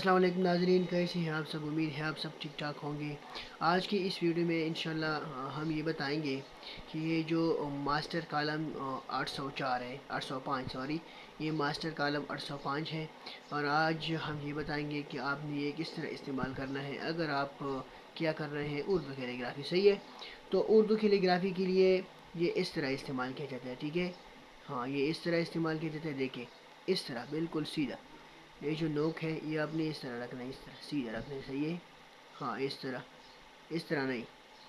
السلام علیکم ناظرین، کیسے ہیں آپ سب؟ امید ہے آپ سب ٹھیک ٹھاک ہوں گے۔ آج کی اس ویڈیو میں انشاءاللہ ہم یہ بتائیں گے کہ یہ جو ماسٹر کالم 804 ہے، 805 سوری، یہ ماسٹر کالم 805 ہے، اور آج ہم یہ بتائیں گے کہ آپ نے یہ کس طرح استعمال کرنا ہے اگر آپ کیا کر رہے ہیں اردو کیلیگرافی۔ صحیح ہے، تو اردو کیلیگرافی کے لیے یہ اس طرح استعمال کیا جاتا ہے، ٹھیک ہے؟ ہاں، یہ اس طرح استعمال کیا جاتا ہے، دیکھیں اس طرح بالکل سیدھا۔ یہ جو نوک ہے یہ آپ نے اس طرح رکھنا ہے، اس طرح سیدھا رکھنا ہے، صحیح ہے؟ ہاں، اس طرح نہیں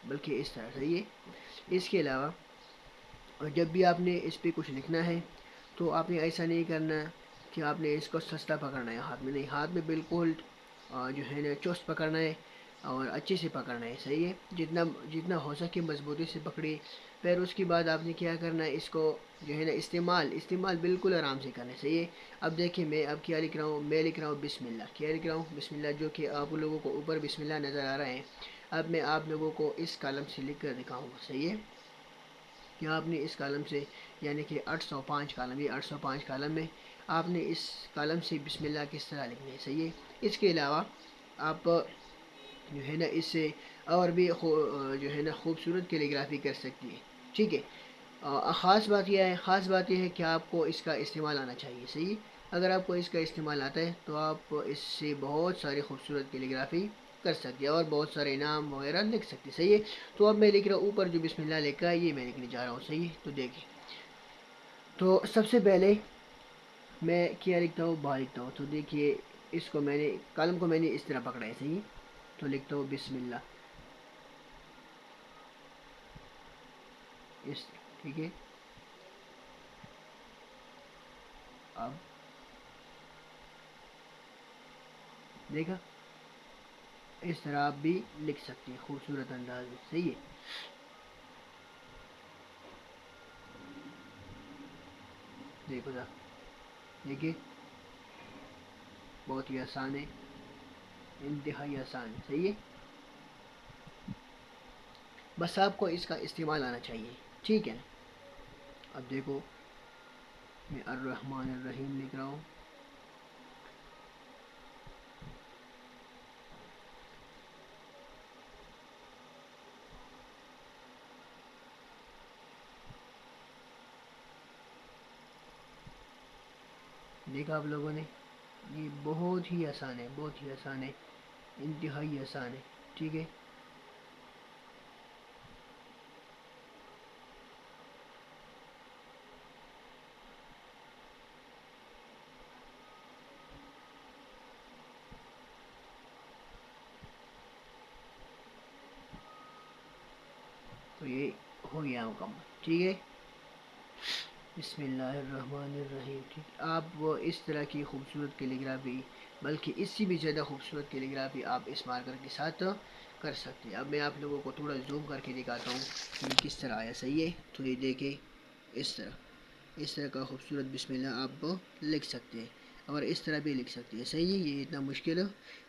بلکہ اس طرح، صحیح ہے؟ اس کے علاوہ جب بھی آپ نے اس پہ کچھ لکھنا ہے تو آپ نے ایسا نہیں کرنا کہ آپ نے اس کو سستا پکڑنا ہے ہاتھ میں، نہیں، ہاتھ میں بالکل جو ہے نا چست پکڑنا ہے اور اچھے سے پکڑنا ہے، صحیح ہے؟ جتنا ہو سکے مضبوطی سے پکڑی۔ پھر اس کے بعد آپ نے کیا کرنا ہے، اس کو جو ہے نا استعمال بالکل آرام سے کرنا ہے، صحیح ہے؟ اب دیکھیں میں اب کیا لکھ رہا ہوں، میں لکھ رہا ہوں بسم اللہ، کیا لکھ رہا ہوں؟ بسم اللہ، جو کہ آپ لوگوں کو اوپر بسم اللہ نظر آ رہا ہے۔ اب میں آپ لوگوں کو اس کالم سے لکھ کر دکھاؤں گا، صحیح ہے؟ کہ آپ نے اس کالم سے، یعنی کہ 805 کالم، یہ 805 کالم میں آپ نے اس کالم سے بسم اللہ کس طرح لکھنا ہے، صحیح ہے؟ اس کے علاوہ آپ جو ہے نا اس سے اور بھی جو ہے نا خوبصورت کیلیگرافی کر سکتی ہے، ٹھیک ہے؟ خاص بات یہ ہے کہ آپ کو اس کا استعمال آنا چاہیے، صحیح؟ اگر آپ کو اس کا استعمال آتا ہے تو آپ اس سے بہت ساری خوبصورت کیلیگرافی کر سکتے ہیں اور بہت سارے انعام وغیرہ لکھ سکتے ہیں، صحیح ہے؟ تو اب میں لکھ رہا ہوں اوپر جو بسم اللہ لکھا ہے یہ میں لکھنے جا رہا ہوں، صحیح ہے؟ تو دیکھیں، تو سب سے پہلے میں کیا لکھتا ہوں، با لکھتا ہوں، تو دیکھیے اس کو میں نے کالم کو میں نے اس طرح پکڑا ہے، صحیح ہے؟ تو لکھتا ہوں بسم اللہ اس طرح، ٹھیک ہے؟ اب دیکھا، اس طرح آپ بھی لکھ سکتے ہیں خوبصورت انداز میں، صحیح ہے؟ دیکھو ذرا، دیکھیے بہت ہی آسان ہے، انتہائی آسان ہے، صحیح ہے؟ بس آپ کو اس کا استعمال آنا چاہیے، ٹھیک ہے نا؟ اب دیکھو میں الرحمن الرحیم لکھ رہا ہوں، دیکھا آپ لوگوں نے؟ یہ بہت ہی آسان ہے، بہت ہی آسان ہے، انتہائی آسان ہے، ٹھیک ہے؟ تو یہ ہو گیا مکمل، ٹھیک ہے؟ بسم اللہ الرحمن الرحیم، ٹھیک؟ آپ وہ اس طرح کی خوبصورت کیلیگرافی، بلکہ اس سے بھی زیادہ خوبصورت کیلیگرافی آپ اس مارکر کے ساتھ کر سکتے ہیں۔ اب میں آپ لوگوں کو تھوڑا زوم کر کے دکھاتا ہوں کہ یہ کس طرح آیا، صحیح ہے؟ تو یہ دیکھیں اس طرح کا خوبصورت بسم اللہ آپ لکھ سکتے ہیں، اور اس طرح بھی لکھ سکتے ہیں، صحیح ہے؟ یہ اتنا مشکل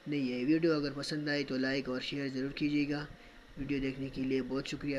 نہیں ہے۔ ویڈیو اگر پسند آئے تو لائک اور شیئر ضرور کیجیے گا۔ ویڈیو دیکھنے کے لیے بہت شکریہ۔